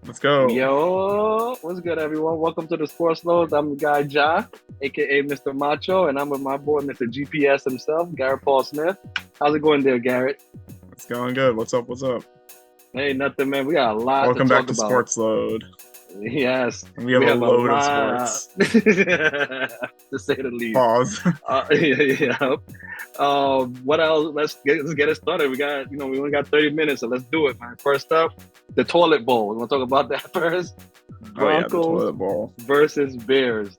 Let's go. Yo, what's good, everyone? Welcome to the Sportsload. I'm the guy Jah, aka Mr. Macho, and I'm with my boy, Mr. GPS himself, Garrett Paul Smith. How's it going there, Garrett? It's going good. What's up? What's up? Hey, nothing, man. We got a lot Welcome to back talk to about. Sportsload. Yes, We have a load of sports. to say the least. Pause. Yeah. What else? Let's get it started. We only got 30 minutes, so let's do it, man. First up, the toilet bowl. You want to talk about that first? Broncos the toilet bowl versus Bears.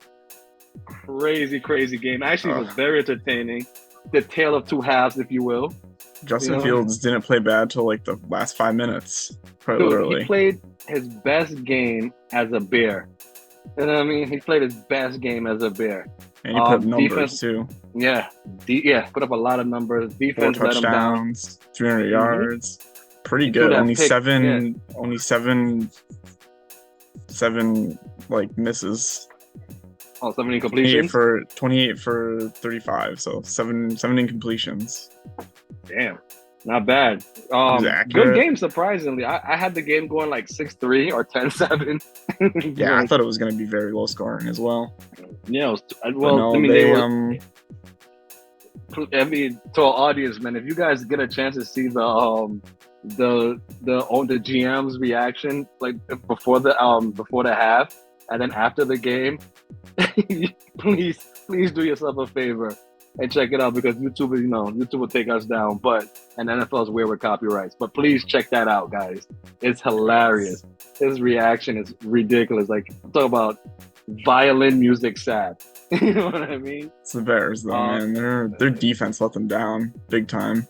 Crazy game. Actually, it was very entertaining. The tale of two halves, if you will. Justin Fields didn't play bad till like the last 5 minutes. Quite literally. He played his best game as a Bear. You know what I mean? He played his best game as a Bear. And he put up numbers defense, too. Yeah, put up a lot of numbers. Defense 4 let him down. touchdowns, 300 yards. Pretty He good. Only pick, seven like misses. Oh, 7 incompletions? 28 for 35. So seven incompletions. Damn. Not bad. Good game, surprisingly. I had the game going like 6-3 or 10-7. Yeah, I thought it was going to be very low scoring as well. Yeah, to our audience, man, if you guys get a chance to see the GM's reaction, like before the half, and then after the game, please do yourself a favor and check it out, because YouTube will take us down, and NFL is weird with copyrights. But please check that out, guys. It's hilarious. His reaction is ridiculous. Like, talk about violin music sad. You know what I mean? It's the Bears, though, man. Their defense let them down big time.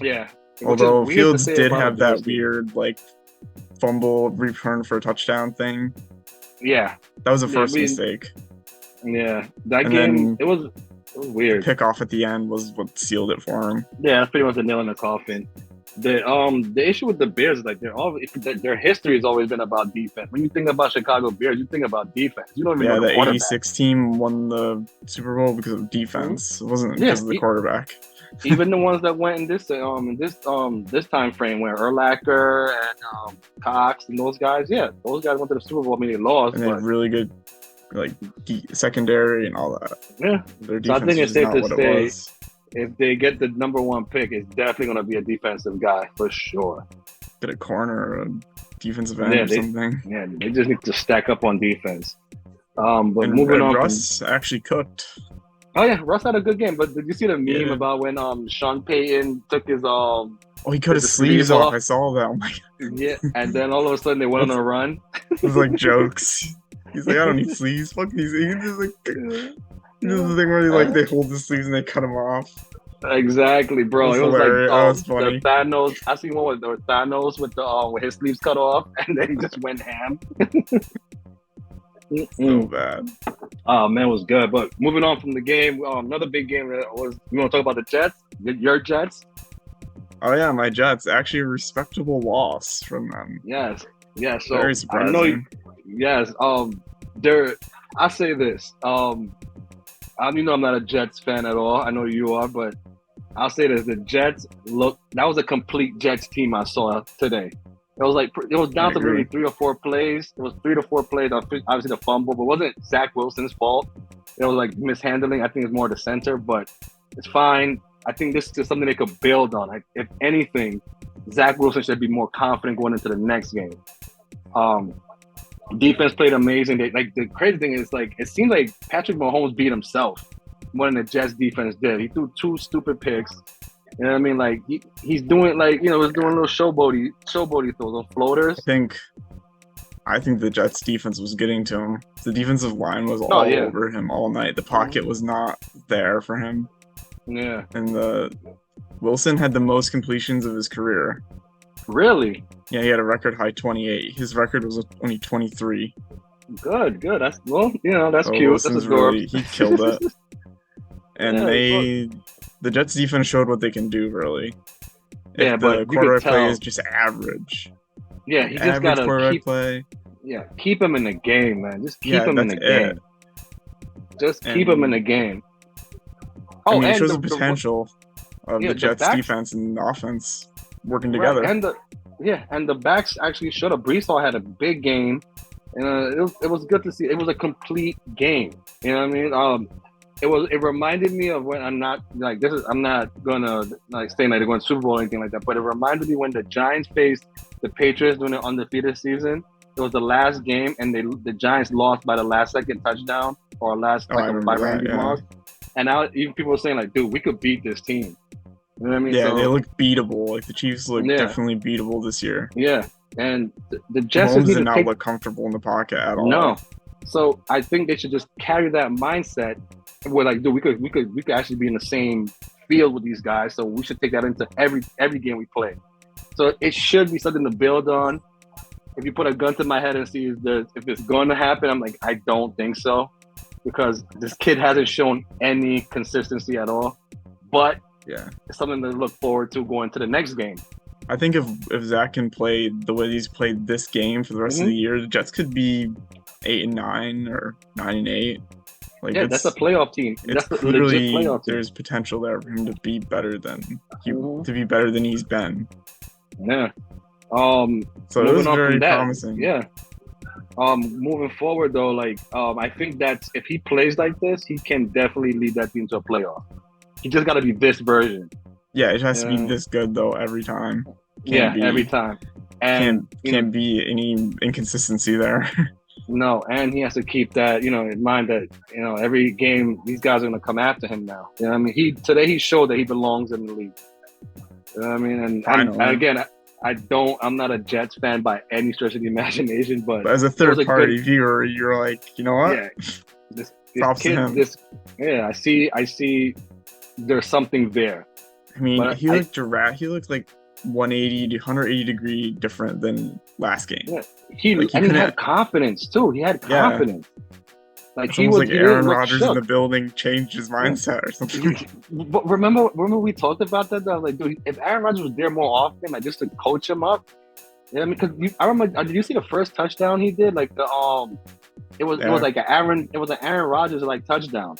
Yeah. Although Fields did have that weird like fumble return for a touchdown thing. Yeah. That was a first mistake. Yeah. That game, it was weird. The pick off at the end was what sealed it for him. Yeah, that's pretty much the nail in the coffin. The issue with the Bears is like their history has always been about defense. When you think about Chicago Bears, you think about defense. You don't even know the quarterback. 86 team won the Super Bowl because of defense. Mm-hmm. It wasn't because of the quarterback. Even the ones that went in this time frame, where Urlacher and Cox and those guys went to the Super Bowl. I mean, they lost, and they had really good secondary and all that. Yeah, their so I think it's safe to say, it if they get the number one pick, it's definitely going to be a defensive guy for sure. Get a corner or a defensive end or something. Yeah, they just need to stack up on defense. But moving on, Russ actually cooked. Oh yeah, Russ had a good game. But did you see the meme about when Sean Payton took his he cut his sleeves off. I saw that. Oh my God. Yeah, and then all of a sudden they went on a run. It was like jokes. He's like, I don't need sleeves. Fuck these. He's just like, the thing where they hold the sleeves and they cut them off. Exactly, bro. It was hilarious. Like the Thanos. I seen one with Thanos with his sleeves cut off, and then he just went ham. So bad. Oh man, it was good. But moving on from the game, another big game was. You want to talk about the Jets? Your Jets? Oh yeah, my Jets. Actually, a respectable loss from them. Yes. Yeah. So very surprising. I know. Yes. I say this. I'm not a Jets fan at all. I know you are, but I'll say this: the Jets that was a complete Jets team I saw today. It was down to maybe 3 or 4 plays. It was 3 to 4 plays. Obviously, the fumble, but it wasn't Zach Wilson's fault. It was like mishandling. I think it's more the center, but it's fine. I think this is something they could build on. Like, if anything, Zach Wilson should be more confident going into the next game. Defense played amazing. The crazy thing is, it seemed like Patrick Mahomes beat himself more than the Jets defense did. He threw 2 stupid picks. You know what I mean? He's doing was doing little showboaty throws, those floaters. I think the Jets defense was getting to him. The defensive line was all over him all night. The pocket was not there for him. Yeah. And Wilson had the most completions of his career. Really? Yeah, he had a record high 28. His record was only 23. Good. That's that's cute. Wilson's that's he killed it. And the Jets defense showed what they can do, really. If the quarterback play is just average. Yeah, he just got to play. Yeah, keep him in the game, man. Just keep him in the game. Just keep him in the game. It shows the potential of the Jets defense and offense working together. Right. Yeah, and the backs actually showed up. Brees Hall had a big game, and it was good to see. It was a complete game. You know what I mean? It reminded me of when I'm not gonna like saying that they're going to Super Bowl or anything like that, but it reminded me when the Giants faced the Patriots during the undefeated season. It was the last game, and the Giants lost by the last second touchdown or last second by Randy Moss. And now even people are saying like, dude, we could beat this team. You know what I mean? Yeah, they look beatable. Like the Chiefs look definitely beatable this year. Yeah, and the Jets did not look comfortable in the pocket at all. No, so I think they should just carry that mindset. Where like, dude, we could actually be in the same field with these guys. So we should take that into every game we play. So it should be something to build on. If you put a gun to my head and see if it's going to happen, I'm like, I don't think so, because this kid hasn't shown any consistency at all. But yeah, it's something to look forward to going to the next game. I think if Zach can play the way he's played this game for the rest of the year, the Jets could be 8-9 or 9-8. Like, yeah, that's a playoff team. That's clearly, a legit playoff team. There's potential there for him to be better than he's been. Yeah. So it was very promising. Yeah. Moving forward though, like I think that if he plays like this, he can definitely lead that team to a playoff. He just got to be this version. Yeah, it has to be this good though every time. Every time. And can't be any inconsistency there. No, and he has to keep that, in mind that, every game these guys are going to come after him now. You know what I mean? Today he showed that he belongs in the league. You know what I mean? And again, I'm not a Jets fan by any stretch of the imagination, but as a third party viewer, you're like, you know what? Yeah, this kid, I see there's something there. I mean, he looked like 180 to 180 degree different than last game. Yeah. He had confidence too. He had confidence. Yeah. Like he was like Aaron Rodgers in the building changed his mindset or something. But remember we talked about that? I was like, dude, if Aaron Rodgers was there more often, like just to coach him up. Yeah, I mean, because I remember. Did you see the first touchdown he did? Like it was like an Aaron Rodgers like touchdown.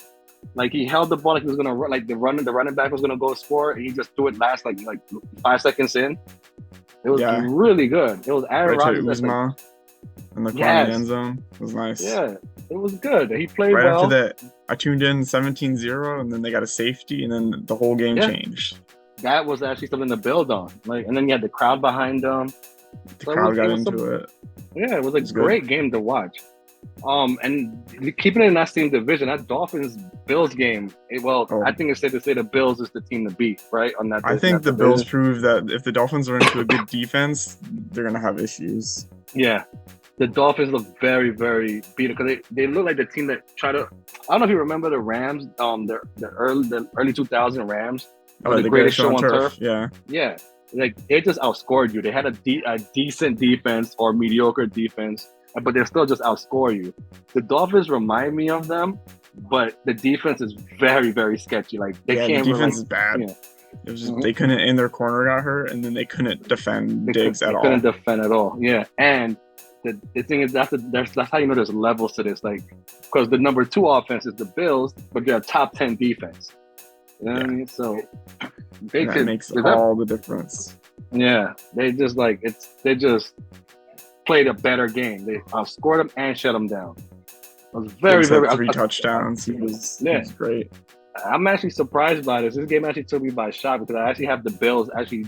Like he held the ball like he was gonna run, like the running back was gonna go score, and he just threw it last like 5 seconds in. It was really good. It was Aaron Rodgers in the corner of the end zone. It was nice. Yeah, it was good. He played right well. After that, I tuned in 17-0, and then they got a safety, and then the whole game changed. That was actually something to build on. Like, and then you had the crowd behind them. The crowd got into it. Yeah, it was a great game to watch. And keeping it in that same division, that Dolphins-Bills game. I think it's safe to say the Bills is the team to beat, right? On that. I think the Bills prove that if the Dolphins are into a good defense, they're gonna have issues. Yeah, the Dolphins look very, very beat because they look like the team that try to. I don't know if you remember the Rams, the early 2000 Rams. Oh, the greatest show on turf. Yeah. Like they just outscored you. They had a decent defense or mediocre defense, but they still just outscore you. The Dolphins remind me of them, but the defense is very, very sketchy. Like they can't. The defense is bad. Yeah. It was just they couldn't. In their corner got hurt, and then they couldn't defend Diggs at all. They couldn't defend at all. Yeah, and the thing is that's how you know there's levels to this. Like because the number 2 offense is the Bills, but they're a top 10 defense. You know what I mean? So that makes all the difference. Yeah, they just they just played a better game. They outscored them and shut them down. It was very 3 touchdowns. He was great. I'm actually surprised by this. This game actually took me by shock because I actually have the Bills actually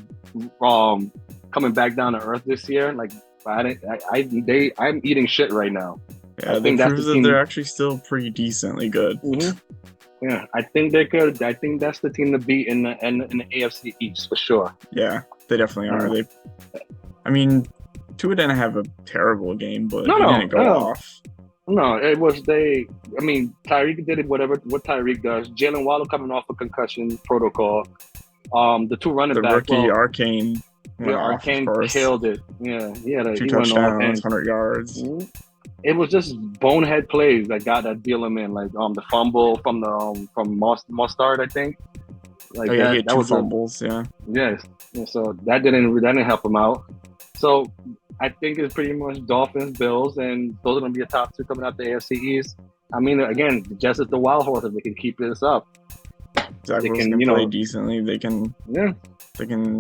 coming back down to earth this year. Like I'm eating shit right now. Yeah, they prove that they're actually still pretty decently good. Mm-hmm. Yeah, I think they could. I think that's the team to beat in the AFC East for sure. Yeah, they definitely are. Tua didn't have a terrible game, but he didn't go off. No, it was Tyreek did what Tyreek does. Jalen Waddle coming off a concussion protocol. The 2 running backs. The rookie Arcane. Arcane killed it. Yeah, he had 2 touchdowns, 100 yards. Mm-hmm. It was just bonehead plays that deal him in, like the fumble from Mostard, I think. Like he had 2 fumbles. Yes. Yeah, so that didn't help him out. So I think it's pretty much Dolphins, Bills, and those are going to be a top 2 coming out the AFC East. I mean, again, just as the wild horse, if they can keep this up, Zach Wilson can play decently. They can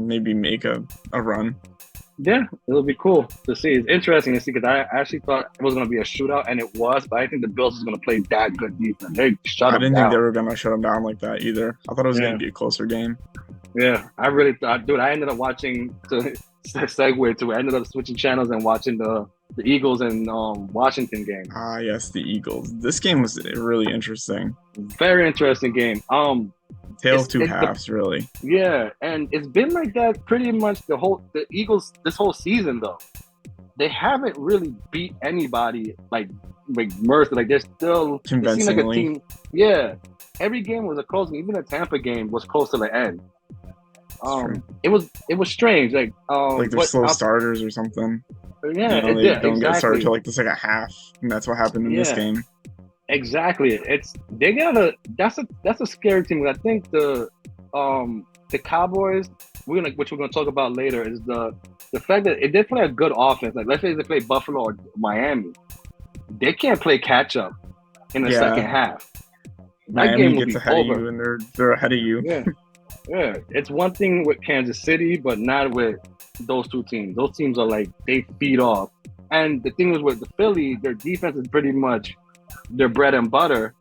maybe make a run. Yeah, it'll be cool to see. It's interesting to see because I actually thought it was going to be a shootout, and it was, but I think the Bills is going to play that good defense. They shut I them didn't down. think they were going to shut them down like that either. I thought it was going to be a closer game. Yeah, I really thought, dude, I ended up watching, to segue to it, I ended up switching channels and watching the Eagles and Washington game. Ah, yes, the Eagles. This game was really interesting. Very interesting game. Tale of two halves, really. Yeah, and it's been like that pretty much the Eagles this whole season though. They haven't really beat anybody like mercy. Like they're still convincingly. Like a team. Yeah, every game was a close one. Even the Tampa game was close to the end. It was strange. Like they're slow starters or something. Yeah, they don't get started till like the second half, and that's what happened in this game. Exactly. That's a scary team. I think the Cowboys, which we're gonna talk about later, is the fact that if they play a good offense, like let's say they play Buffalo or Miami, they can't play catch up in the second half. That game gets ahead of you, and they're ahead of you. Yeah. Yeah. It's one thing with Kansas City, but not with those two teams. Those teams are like they feed off. And the thing is with the Philly, their defense is pretty much their bread and butter,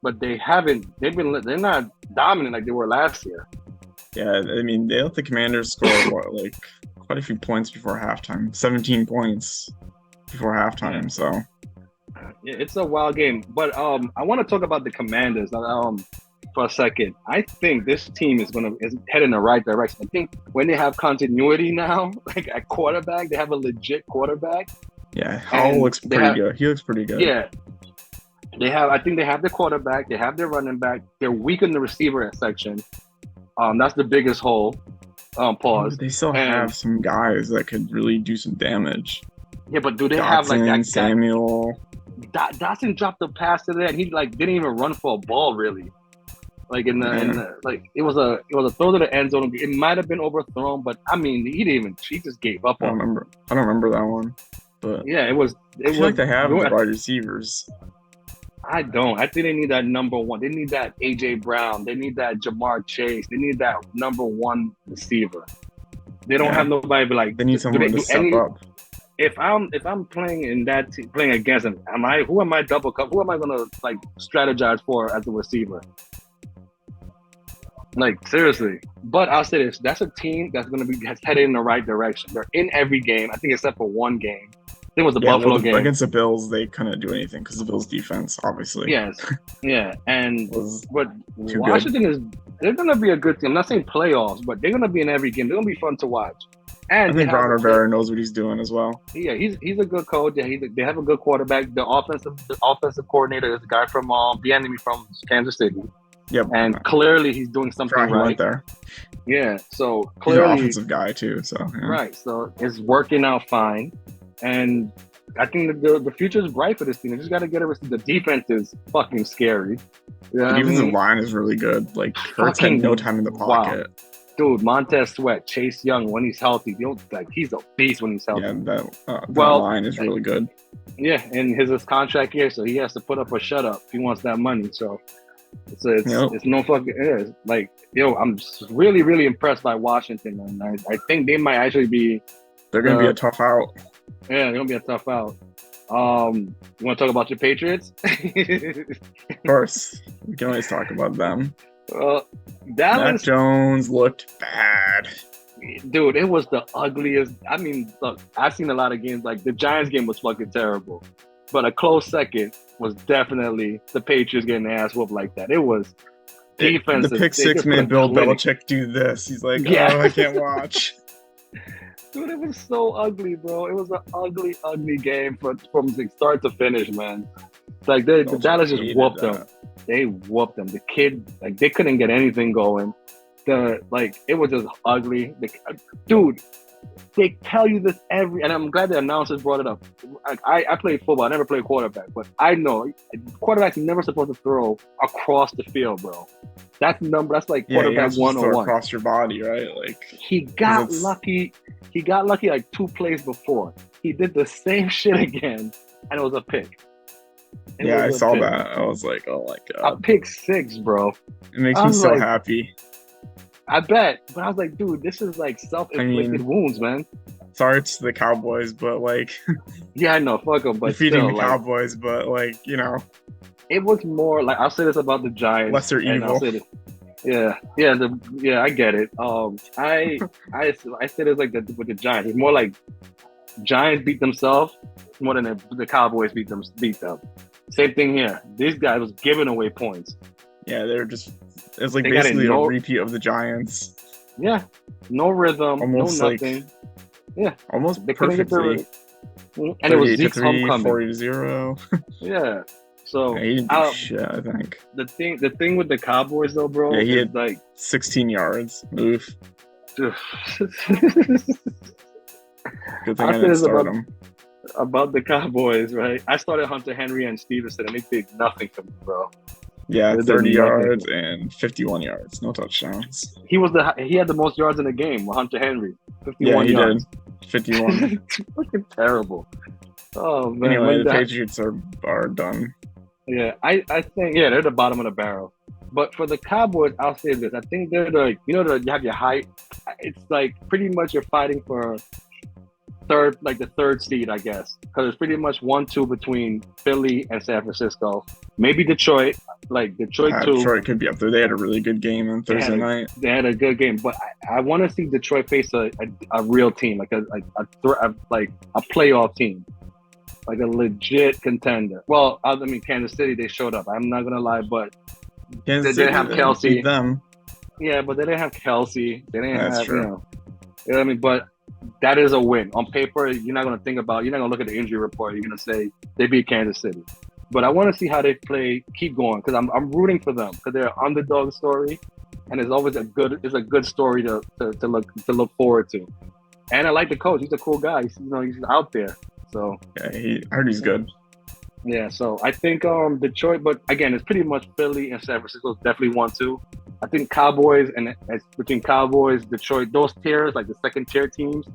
but they're not dominant like they were last year. Yeah, I mean they let the Commanders score quite a few points before halftime. 17 points before halftime. So yeah, it's a wild game. But I want to talk about the Commanders for a second. I think this team is head in the right direction. I think when they have continuity now, like at quarterback, they have a legit quarterback. Yeah, Howell looks pretty good. He looks pretty good. Yeah. I think they have the quarterback, they have their running back, they're weak in the receiver section. That's the biggest hole. Pause. They still have some guys that could really do some damage. Yeah, but do they have like that Samuel? Dotson dropped the pass to that, and he didn't even run for a ball really. Like in the it was a throw to the end zone. It might have been overthrown, but I mean he just gave up on it. I don't remember that one. But yeah, it was like they have wide receivers. I don't. I think they need that number one. They need that AJ Brown. They need that Jamar Chase. They need that number one receiver. They don't have nobody like. They need someone to step up. If I'm playing in that team, playing against them, who am I double cup? Who am I gonna like strategize for as a receiver? Like seriously. But I'll say this: that's a team that's headed in the right direction. They're in every game, I think, except for one game. It was the Buffalo game against the Bills. They couldn't do anything because the Bills' defense, obviously. Yes, yeah, but Washington they're gonna be a good team. I'm not saying playoffs, but they're gonna be in every game. They're gonna be fun to watch. And I think Ron Rivera knows what he's doing as well. Yeah, he's a good coach. Yeah, they have a good quarterback. The offensive coordinator is a guy from the enemy from Kansas City. Yep, and clearly he's doing something right. He went there. Yeah, so clearly he's an offensive guy too. So right, so it's working out fine. And I think the future is bright for this team. They just got to get it. The defense is fucking scary. You know the defensive line is really good. Like, Hurts had no time in the pocket. Wow. Dude, Montez Sweat, Chase Young, when he's healthy, he's a beast when he's healthy. Yeah, that line is really good. Yeah, and his contract here, so he has to put up or shut up if he wants that money. So it's no fucking is. Like, I'm just really, really impressed by Washington, and I think they might actually be. They're going to be a tough out. Yeah, they're gonna be a tough out. You want to talk about your Patriots? Of course, we can always talk about them. Dallas Mac Jones looked bad. Dude, it was the ugliest. I mean, look, I've seen a lot of games. Like the Giants game was fucking terrible, but a close second was definitely the Patriots getting their ass whooped like that. It was defensive. The pick six made Bill Belichick do this. He's like, oh, I can't watch. Dude, it was so ugly, bro. It was an ugly, ugly game from start to finish, man. Like the Dallas just whooped them. They whooped them. The kid, like they couldn't get anything going. It was just ugly. Dude, they tell you this and I'm glad the announcers brought it up. I played football. I never played quarterback, but I know quarterbacks are never supposed to throw across the field, bro. That's like quarterback 101. Across your body, right? Like he got lucky. He got lucky like 2 plays before. He did the same shit again, and it was a pick. I saw that. I was like, oh my god. A pick 6, bro. It makes me so happy. I bet. But I was like, dude, this is like self-inflicted wounds, man. sorry to the Cowboys, but like, yeah, I know, fuck them, but defeating still, the Cowboys, but like, it was more like I'll say this about the Giants. Lesser and evil. I'll say this, I get it. I say this like with the Giants. It's more like Giants beat themselves more than the Cowboys beat them. Same thing here. These guys was giving away points. Yeah, it's like basically a repeat of the Giants. Yeah, no rhythm, almost no nothing. Yeah, almost perfectly. And it was Zeke's homecoming. 40-0. Yeah. So he didn't do shit, I think. The thing with the Cowboys though, bro, he is had like 16 yards. Oof. Good thing I didn't start him. About the Cowboys, right? I started Hunter Henry and Stevenson, and they did nothing for me, bro. Yeah, 30 yards and 51 yards, no touchdowns. He had the most yards in the game, Hunter Henry. 51 yards. Did. 51. Fucking terrible. Oh man. Anyway, the Patriots are done. Yeah, I think they're the bottom of the barrel. But for the Cowboys, I'll say this: I think they're you have your height. It's like pretty much you're fighting for the third seed, I guess, because it's pretty much 1-2 between Philly and San Francisco. Maybe Detroit, Detroit too. Detroit could be up there. They had a really good game on Thursday night. They had a good game, but I want to see Detroit face a real team, like a playoff team, like a legit contender. Well, I mean, Kansas City, they showed up. I'm not gonna lie, but they didn't have Kelsey. Them. Yeah, but they didn't have Kelsey. They didn't have true. You know what I mean? But that is a win. On paper, you're not going to look at the injury report. You're going to say they beat Kansas City. But I want to see how they play, keep going, because I'm rooting for them, because they're an underdog story, and it's always a good story to look forward to. And I like the coach. He's a cool guy. He's out there. So yeah, I heard he's good. Yeah, so I think Detroit, but again, it's pretty much Philly and San Francisco definitely 1-2. I think Cowboys, and it's between Cowboys, Detroit, those tiers, like the second tier teams. I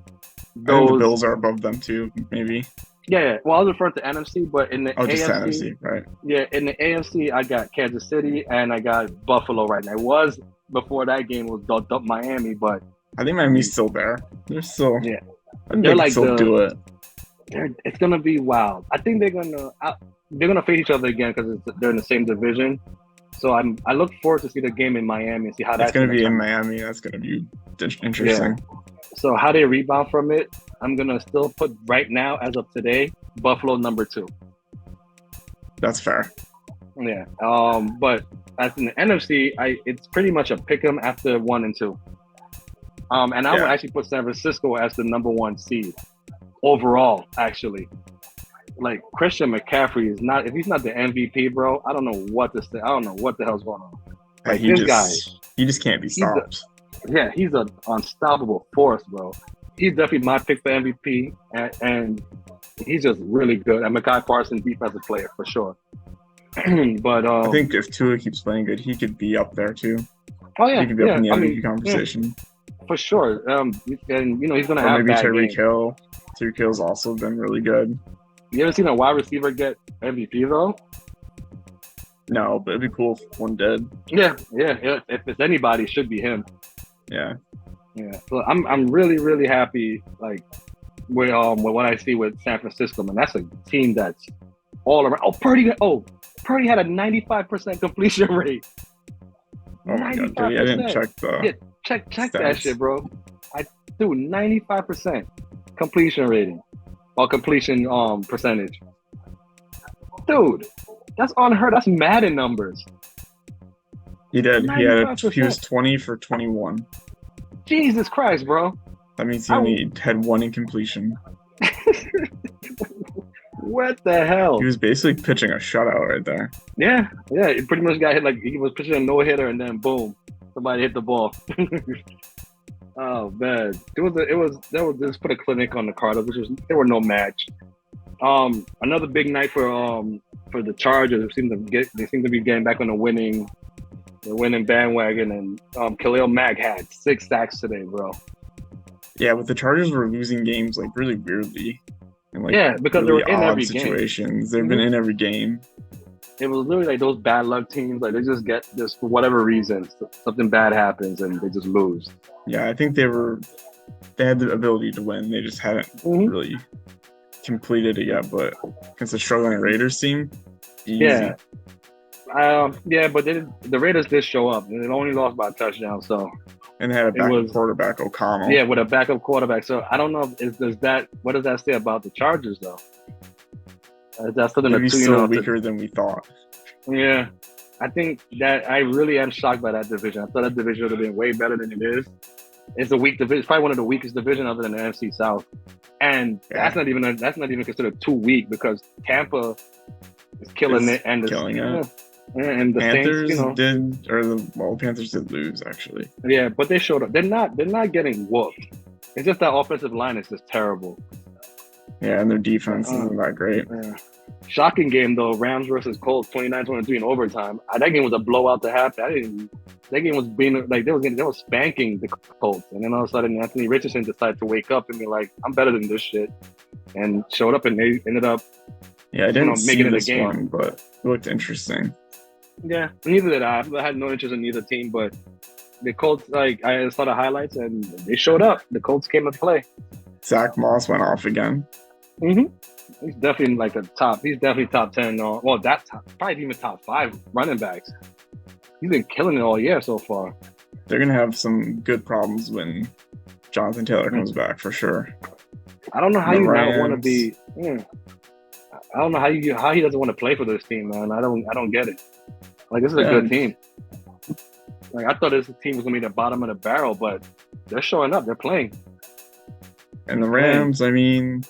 think the Bills are above them too, maybe. Yeah. Well, I was referring to NFC, but in the AFC, just NFC, right? Yeah, in the AFC, I got Kansas City and I got Buffalo right now. It was before that game was Miami, but I think Miami's still there. They're still, yeah. I think they still do it. It's gonna be wild. I think they're gonna face each other again because they're in the same division. So I look forward to see the game in Miami and see how that's going to be in Miami. That's going to be interesting. Yeah. So how they rebound from it, I'm going to still put right now, as of today, Buffalo number 2. That's fair. Yeah. But as in the NFC, it's pretty much a pick 'em after 1 and 2. And I would actually put San Francisco as the number 1 seed overall, actually. Like Christian McCaffrey is not, if he's not the MVP, bro, I don't know what to say. I don't know what the hell's going on. Like he just can't be stopped. He's an unstoppable force, bro. He's definitely my pick for MVP, and he's just really good. And Mekhi Parsons, defensive player for sure. But I think if Tua keeps playing good, he could be up there too. Oh yeah, he could be up in the MVP conversation. Yeah, for sure. And he's gonna have maybe that Tyreek Hill. Tyreek Hill's also been really good. You ever seen a wide receiver get MVP though? No, but it'd be cool if one did. Yeah. If it's anybody, it should be him. Yeah. So I'm really, really happy with what I see with San Francisco, and that's a team that's all around. Purdy had a 95% completion rate. Oh my god, dude, I didn't check check stats. That shit, bro. 95% completion rating. Or completion percentage. Dude, that's unheard. That's Madden numbers. He did. He was 20 for 21. Jesus Christ, bro. That means he only had 1 incompletion. What the hell? He was basically pitching a shutout right there. Yeah. He pretty much got hit, like he was pitching a no-hitter and then boom, somebody hit the ball. Oh man, it was just put a clinic on the Cardinals, there were no match. Another big night for the Chargers. They seem to be getting back on the winning bandwagon, and Khalil Mack had 6 sacks today, bro. Yeah, but the Chargers were losing games like really weirdly. And, because really they were in every situations. They've been in every game. It was literally like those bad luck teams. Like they just get for whatever reason, something bad happens and they just lose. Yeah, I think they were they had the ability to win. They just hadn't really completed it yet. But against the struggling Raiders team, easy. Yeah. But the Raiders did show up, and it only lost by a touchdown. So, and they had a backup quarterback, O'Connell. Yeah, with a backup quarterback. So I don't know what does that say about the Chargers though? That's something maybe still weaker than we thought. Yeah, I think that I really am shocked by that division. I thought that division would have been way better than it is. It's a weak division. It's probably one of the weakest divisions other than the NFC South, and that's not even considered too weak because Tampa is killing it and killing it. Yeah, and the Panthers Saints, Panthers did lose actually. Yeah, but they showed up. They're not getting whooped. It's just that offensive line is just terrible. Yeah, and their defense isn't that great. Yeah. Shocking game though, Rams versus Colts, 29-23 in overtime. That game was a blowout to half. That game was being like they were spanking the Colts, and then all of a sudden Anthony Richardson decided to wake up and be like, "I'm better than this shit," and showed up, and they ended up. Yeah, I didn't see this one, but it looked interesting. Yeah, neither did I. I had no interest in either team, but the Colts, I saw the highlights and they showed up. The Colts came to play. Zach Moss went off again. He's definitely He's definitely top 10. Well, that's probably even top 5 running backs. He's been killing it all year so far. They're gonna have some good problems when Jonathan Taylor comes back for sure. I don't know how you not want to be. I don't know how he doesn't want to play for this team, man. I don't get it. This is a good team. I thought this team was gonna be the bottom of the barrel, but they're showing up. They're playing. And the Rams, I mean,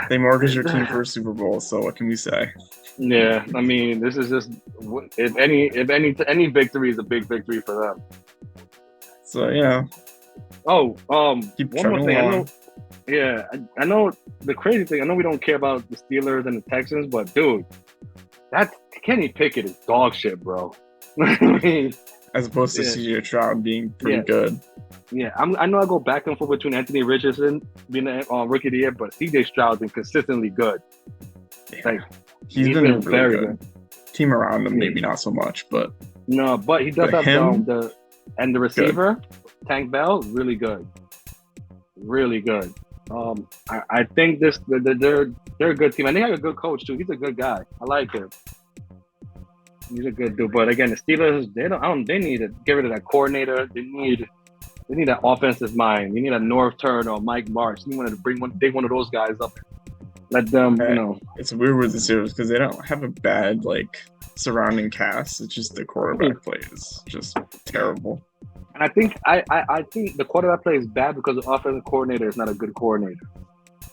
they mortgaged their team for a Super Bowl. So what can we say? Yeah, I mean, this is just if any victory is a big victory for them. So yeah. Oh, keep one more thing. along. I know the crazy thing. I know we don't care about the Steelers and the Texans, but dude, that Kenny Pickett is dog shit, bro. I mean, as opposed to CJ Stroud being pretty good. Yeah, I know I go back and forth between Anthony Richardson being a rookie of the year, but CJ Stroud's been consistently good. Yeah. He's been very good. Team around him, maybe not so much, but no, but he does have the receiver, Tank Bell, really good, really good. I think they're a good team, and they have a good coach too. He's a good guy. I like him. He's a good dude. But again, the Steelers, they need to get rid of that coordinator. They need that offensive mind. You need a North Turner or Mike Marsh. You wanted to bring one of those guys up. Let them, It's weird with the Steelers because they don't have a bad surrounding cast. It's just the quarterback play is just terrible. And I think the quarterback play is bad because the offensive coordinator is not a good coordinator.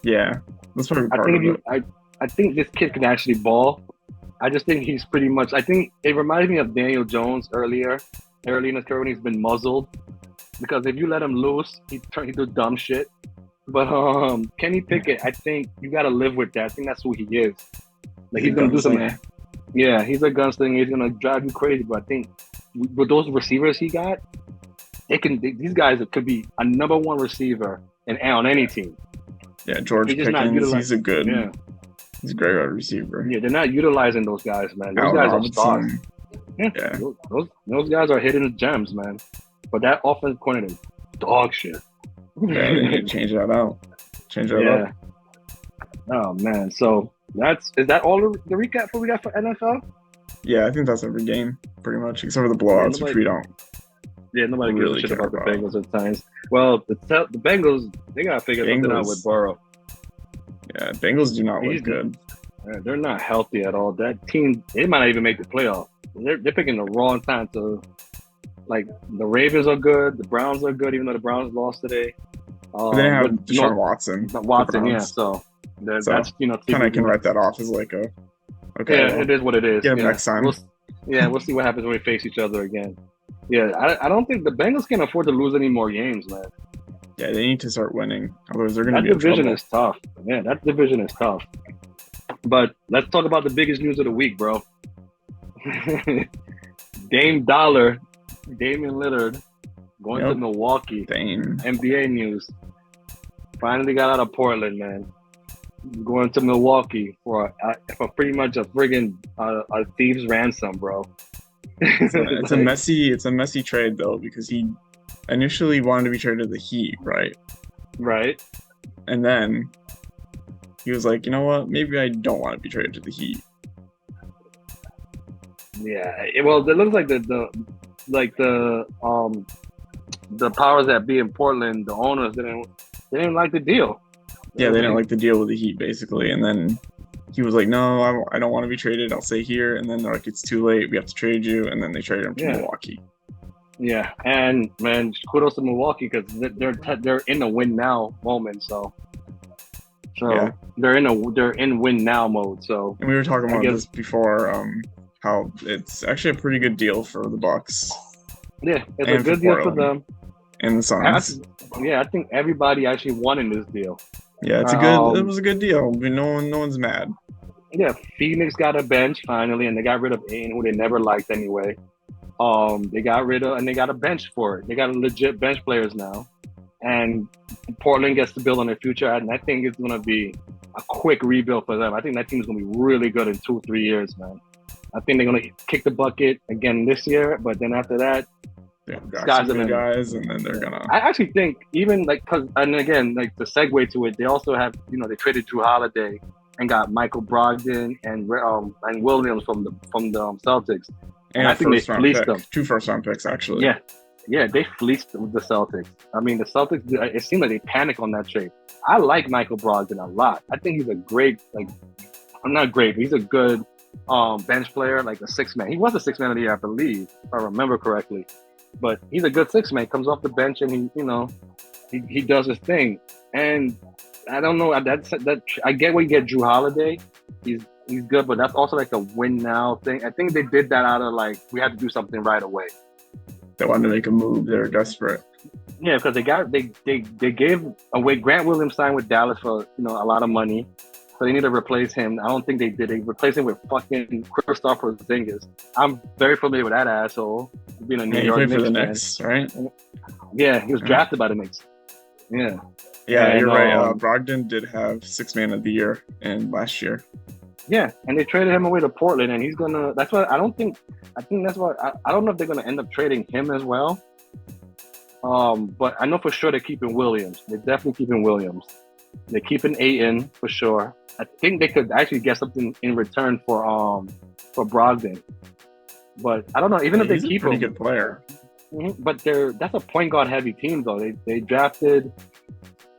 Yeah, that's probably part of it. I think this kid can actually ball. I just think he's pretty much. I think it reminds me of Daniel Jones early in his career when he's been muzzled. Because if you let him loose, he do dumb shit. But Kenny Pickett, I think you got to live with that. I think that's who he is. He's gonna do something. Yeah, he's a gunslinger. He's gonna drive you crazy. But I think with those receivers he got, these guys could be a number 1 receiver on any team. Yeah, George Pickens, he's a good. Yeah. He's a great wide receiver. Yeah, they're not utilizing those guys, man. Those guys are stars. Yeah. Those guys are hidden gems, man. But that offensive coordinator, dog shit. Yeah, they need to change that out. Up. Oh man, so is that all the recap we got for NFL? Yeah, I think that's every game, pretty much, except for the blowouts, which we don't. Yeah, nobody gives a shit about the Bengals at times. Well, the Bengals, they gotta figure something out with Burrow. Yeah, Bengals do not look good. They're not healthy at all. That team, they might not even make the playoff. They're picking the wrong time to. The Ravens are good, the Browns are good, even though the Browns lost today. They have Deshaun Watson. Yeah. So that's kind of can write that off as okay. Yeah, it is what it is. Yeah, next time. We'll see what happens when we face each other again. Yeah, I don't think the Bengals can afford to lose any more games, man. Yeah, they need to start winning. Otherwise, they're going to be in trouble. That division is tough. Yeah, that division is tough. But let's talk about the biggest news of the week, bro. Damian Lillard going to Milwaukee. NBA news. Finally got out of Portland, man. Going to Milwaukee for pretty much a friggin' a thief's ransom, bro. It's a messy trade though, because he initially wanted to be traded to the Heat, right? Right. And then he was like, you know what? Maybe I don't want to be traded to the Heat. Yeah. Well, it looks like the powers that be in Portland, the owners didn't like the deal. Yeah, they didn't like the deal with the Heat, basically. And then he was like, no, I don't want to be traded. I'll stay here. And then they're like, it's too late. We have to trade you. And then they traded him to Milwaukee. Yeah, and man, kudos to Milwaukee because they're in a win now moment. So yeah. they're in win now mode. So and we were talking about this before, how it's actually a pretty good deal for the Bucks. Yeah, it's a good deal for them. And the Suns. I think everybody actually won in this deal. Yeah, it was a good deal. No one's mad. Yeah, Phoenix got a bench finally, and they got rid of Aiden, who they never liked anyway. They got rid of, and they got a bench for it. They got legit bench players now, and Portland gets to build on their future. And I think it's going to be a quick rebuild for them. I think that team's going to be really good in 2-3 years, man. I think they're going to kick the bucket again this year, but then after that, guys, and then they're gonna. I actually think even and again, like the segue to it, they also have, they traded Jrue Holiday and got Michael Brogdon and Williams from the Celtics. And I think they fleeced them. 2 first-round picks, actually. Yeah, they fleeced the Celtics. I mean, the Celtics, it seemed like they panicked on that trade. I like Michael Brogdon a lot. I think he's a great, I'm not great, but he's a good bench player, like a 6-man. He was a 6-man of the year, I believe, if I remember correctly. But he's a good 6-man. Comes off the bench and he does his thing. And I don't know, that I get where you get Jrue Holiday. He's good, but that's also like a win now thing. I think they did that out of we had to do something right away. They wanted to make a move. They were desperate. Yeah, because they gave away Grant Williams signed with Dallas for a lot of money, so they need to replace him. I don't think they did. They replaced him with fucking Kristaps Porzingis. I'm very familiar with that asshole. Being a New York Knicks for the Knicks, right? Yeah, he was drafted by the Knicks. Yeah. Yeah, you're right. Brogdon did have 6-man of the year last year. Yeah, and they traded him away to Portland, and he's gonna. That's why I think that's why I don't know if they're gonna end up trading him as well. But I know for sure they're keeping Williams. They're definitely keeping Williams. They're keeping Ayton for sure. I think they could actually get something in return for Brogdon. But I don't know. Even if they keep him, he's a pretty good player. Mm-hmm, but that's a point guard heavy team though. They drafted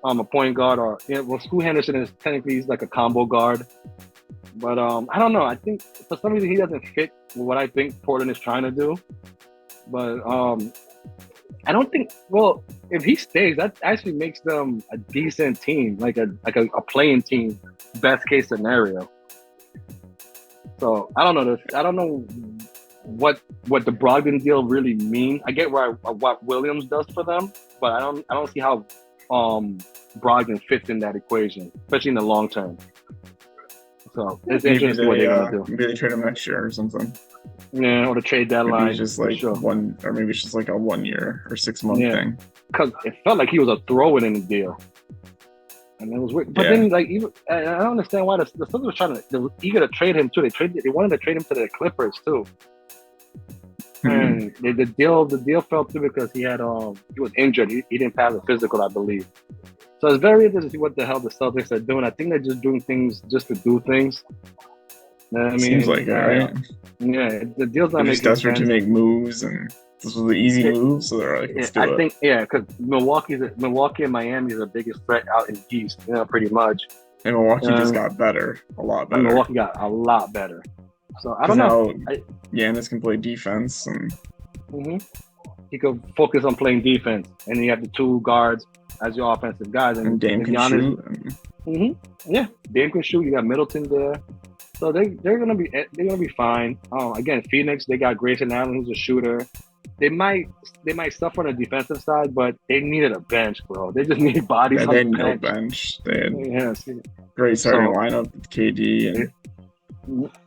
a point guard Scoot Henderson is technically he's like a combo guard. But I don't know. I think for some reason he doesn't fit what I think Portland is trying to do. But I don't think. Well, if he stays, that actually makes them a decent team, like a playing team, best case scenario. So I don't know. I don't know what the Brogdon deal really means. I get what Williams does for them, but I don't see how Brogdon fits in that equation, especially in the long term. So it's interesting what they're gonna do. Maybe they trade him next year or something. Yeah, or the trade deadline. Maybe it's just maybe it's just like a 1 year or 6 month thing. Because it felt like he was a throw-in in the deal, and it was weird. But then, even I don't understand why the Celtics they were eager to trade him too. They wanted to trade him to the Clippers too. And the deal fell through because he was injured. He didn't pass a physical, I believe. So it's very interesting to see what the hell the Celtics are doing. I think they're just doing things just to do things. You know what I mean? Seems like it, right? Yeah, the deal's not making sense. Desperate to make moves, and this was the easy move, so they're like, let's do it. Because Milwaukee and Miami are the biggest threat out in the East, pretty much. And Milwaukee just got better, a lot better. Milwaukee got a lot better. So I don't know. Giannis can play defense, and he could focus on playing defense, and you have the 2 guards as your offensive guys, and Dame can Giannis, shoot. Yeah, Dame can shoot. You got Middleton there, so they're gonna be fine. Again, Phoenix, they got Grayson Allen, who's a shooter. They might suffer on the defensive side, but they needed a bench, bro. They just need bodies. They had no bench. They had great starting lineup with KD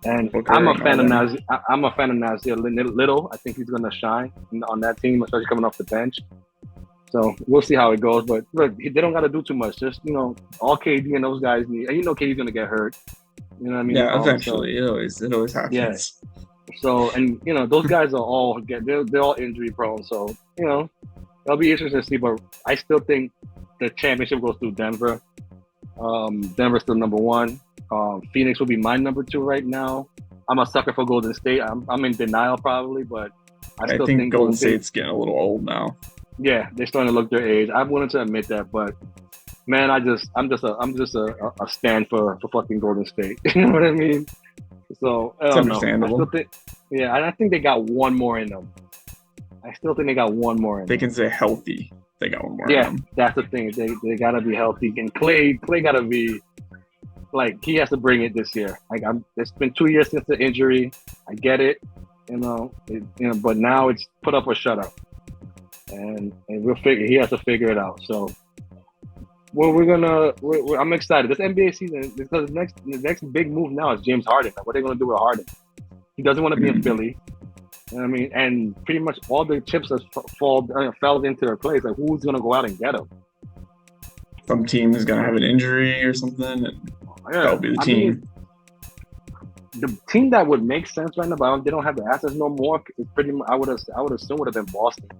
and I'm a fan of Nasir Little. I think he's gonna shine on that team, especially coming off the bench. So we'll see how it goes. But look, they don't got to do too much. Just all KD and those guys need. And KD's gonna get hurt. You know what I mean? Yeah, eventually. It always happens. Yeah. So those guys are all they're all injury prone. So it'll be interesting to see. But I still think the championship goes through Denver. Denver's still number one. Phoenix will be my number two right now. I'm a sucker for Golden State. I'm in denial probably, but I still think Golden State's getting a little old now. Yeah, they're starting to look their age. I'm willing to admit that, but man, I'm just a stand for fucking Golden State. You know what I mean? So I don't know. I think they got one more in them. I still think they got one more in them. They can say healthy. They got one more. Yeah, that's the thing. They gotta be healthy. And Clay gotta be like, he has to bring it this year. Like, it's been 2 years since the injury. I get it, but now it's put up or shut up, and we'll figure. He has to figure it out. So, I'm excited. This NBA season, because the next big move now is James Harden. Like, what are they gonna do with Harden? He doesn't want to be in Philly. You know what I mean? And pretty much all the chips have fell into their place. Like, who's gonna go out and get him? Some team is gonna have an injury or something, and that'll be the team. The team that would make sense right now, but they don't have the assets no more. Is pretty much, I would assume would have been Boston.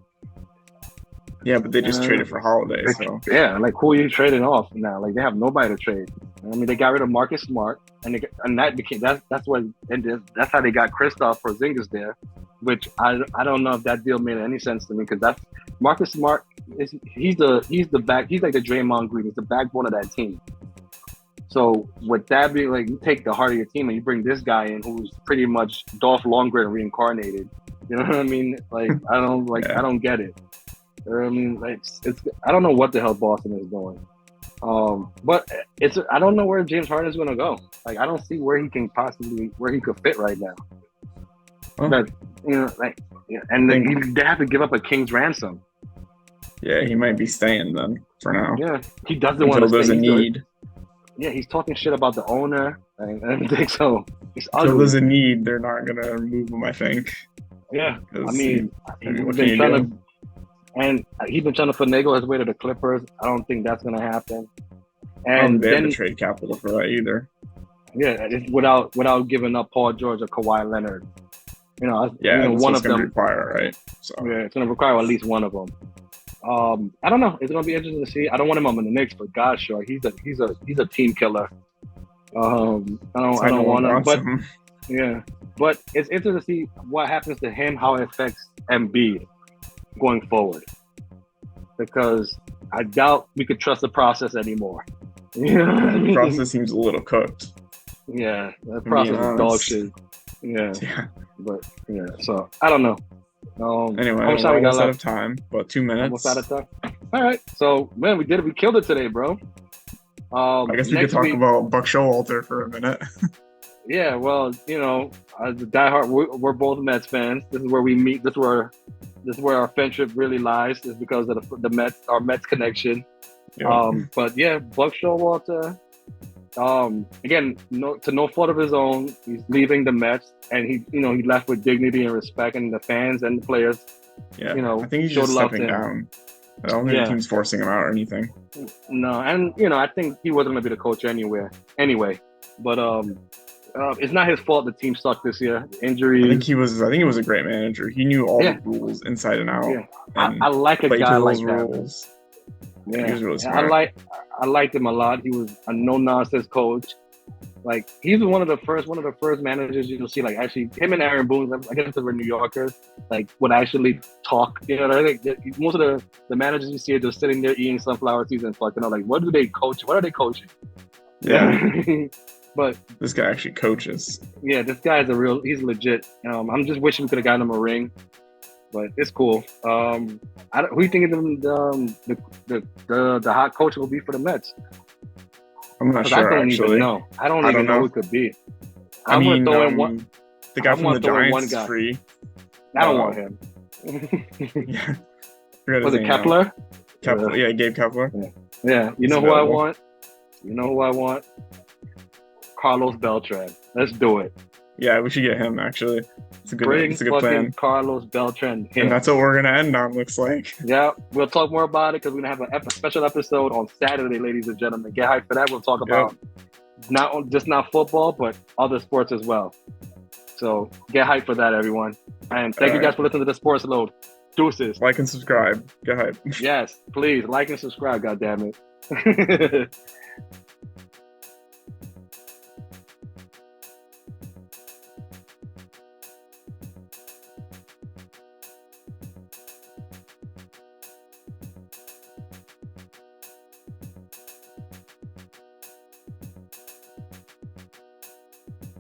Yeah, but they just traded for Holiday. So yeah, like, who are you trading off now? Like, they have nobody to trade. I mean, they got rid of Marcus Smart, and that's how they got Kristaps Porzingis there, which I don't know if that deal made any sense to me, because that's Marcus Smart he's like the Draymond Green. He's the backbone of that team. So with that being, like, you take the heart of your team and you bring this guy in who's pretty much Dolph Lundgren reincarnated. You know what I mean? Like, I don't get it. You know what I mean? Like, I don't know what the hell Boston is doing. But I don't know where James Harden is going to go. Like, I don't see where he could fit right now. Oh. But, and then they have to give up a king's ransom. Yeah, he might be staying then for now. Yeah, he doesn't want to stay. There's a need. Yeah, he's talking shit about the owner. I think so. So there's a need. They're not going to move him, I think. Yeah, I mean, he's been trying to finagle his way to the Clippers. I don't think that's going to happen. And they have the trade capital for that either. Yeah, without giving up Paul George or Kawhi Leonard. One of them require, right? So yeah, it's going to require at least one of them. I don't know. It's going to be interesting to see. I don't want him on the Knicks, but gosh, sure, he's a team killer. I don't want him, but yeah, but it's interesting to see what happens to him, how it affects Embiid going forward, because I doubt we could trust the process anymore. The process seems a little cooked. Yeah, the process is dog shit. Yeah. But yeah, so I don't know. Anyway, we're almost out of time. About 2 minutes. Almost out of time. All right. So, man, we did it. We killed it today, bro. I guess we could talk about Buck Showalter for a minute. Yeah, well, as a diehard, we're both Mets fans. This is where we meet. This is where our friendship really lies. Is because of the Mets, our Mets connection. Yeah. But yeah, Buck Showalter. Again, to no fault of his own, he's leaving the Mets, and he left with dignity and respect, and the fans and the players. Yeah, I think he's just stepping down. I don't think the team's forcing him out or anything. No, and I think he wasn't going to be the coach anyway. But it's not his fault the team sucked this year. Injuries. I think he was a great manager. He knew all the rules inside and out. Yeah. I like a guy like that. Rules. Yeah, he was really smart. I liked him a lot. He was a no-nonsense coach. Like, he's one of the first managers you'll see, like, actually, him and Aaron Boone, I guess they were New Yorkers, like, would actually talk. Most of the managers you see are just sitting there eating sunflower seeds and fucking, like, what are they coaching? Yeah. But this guy actually coaches. Yeah, this guy is he's legit. I'm just wishing we could have gotten him a ring. But it's cool. Who do you think the hot coach will be for the Mets? I'm not sure. I don't even know. I don't even know who it could be. I mean, the guy from the Giants is free. I don't want him. Yeah. Was it Kepler? Kepler, yeah, Gabe Kepler. Yeah. You know who I want? Carlos Beltran. Let's do it. Yeah, we should get him, actually. It's a good plan. Carlos Beltran. And that's what we're going to end on, looks like. Yeah, we'll talk more about it because we're going to have a special episode on Saturday, ladies and gentlemen. Get hyped for that. We'll talk about not football, but other sports as well. So get hyped for that, everyone. And thank you guys for listening to the Sportsload. Deuces. Like and subscribe. Go ahead. Yes, please like and subscribe. God damn it.